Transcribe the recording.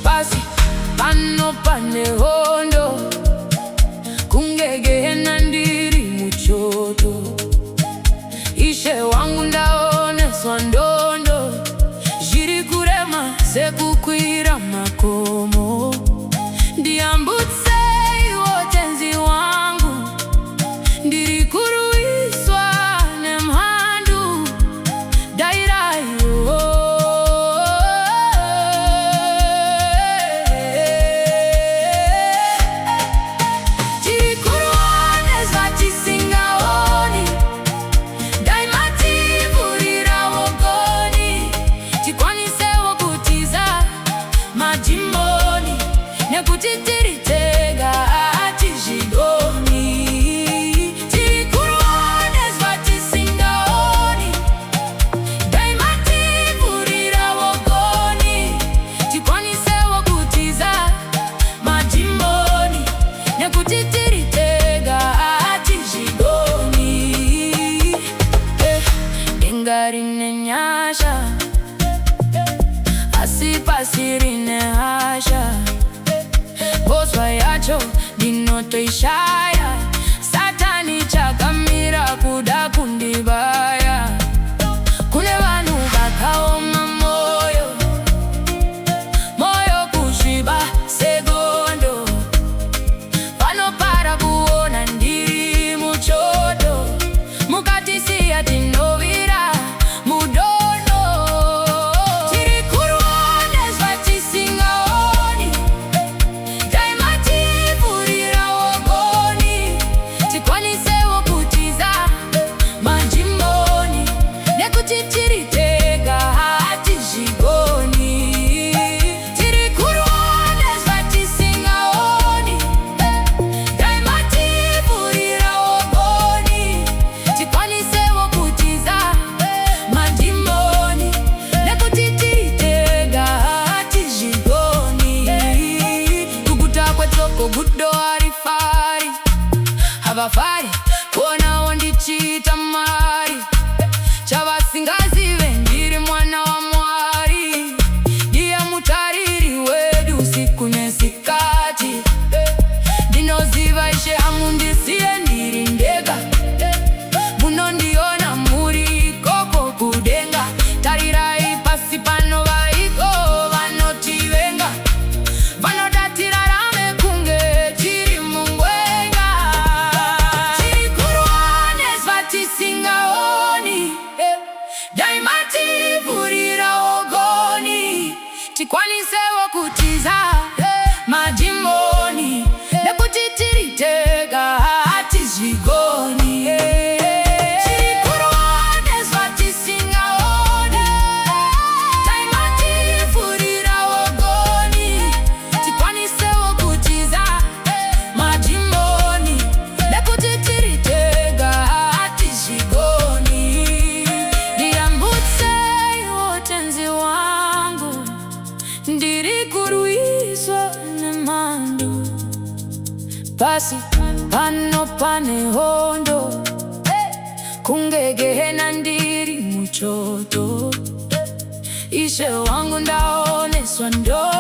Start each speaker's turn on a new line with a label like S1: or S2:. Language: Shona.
S1: Basi pano pane hondo kungegena ndiri muchoto. Ishe wangu ndaoneswa ndondo zhiri kurema sekukwira makomo. Ndiyambutsei wotenzi wangu ndiri kuruiswa nemhandu dairayo. Tiri kuruonezwa tisingaoni, daima tivurira wogoni, tikwanisewo kutiza majimboni nekuti tiritega atizhigoni. Tiri kuruonezwa tisingaoni, daima tivurira wogoni, tikwanisewo kutiza majimboni nekuti tiritega atizhigoni. Denga rine nyasha asi pasi rine hasha, boswa yacho ndinotoishaya. Satani chakamira kuda kundibaya. Kune vanhu vakaoma moyo, moyo kusviba segondo, vanopara kuona ndiri muchoto, mukatisiya tinovira mudondo. Tiri kuruonezwa tisingaoni, daima tivurira wogoni, tikwanisewo kutiza majimboni nekuti tiritega hatizhigoni. Tiri kuruonezwa tisingaoni, daima tivurira wogoni, tikwanisewo kutiza majimboni nekuti tiritega hatizhigoni. Kuguta kwetsoko gudo harifari, havafari kuonawo ndichiita mari. Chavasingazive ndiri mwana wa Mwari, ndiye mutariri wedu usiku nesikati. Ndinoziva Ishe hamundisiye ndiri ndega, munondiona muri ikoko kudenga. Tarirai pasi pano vaiko vanotivenga, vanoda tirarame kunge tiri mungwenga. Tiri kuruonezwa tisingaoni, daima tivurira wogoni, tikwanisewo kutiza majimboni nekuti tiritega hatizhigoni. Tiri kuruonezwa tisingaoni, daima tivurira wogoni, tikwanisewo kutiza majimboni nekuti tiritega hatizhigoni. Ndiyambutsei wotenzi wangu ndiri kuruiswa nemhandu. Pasi pano pane hondo kungegena ndiri muchoto. Ishe wangu ndaoneswa ndo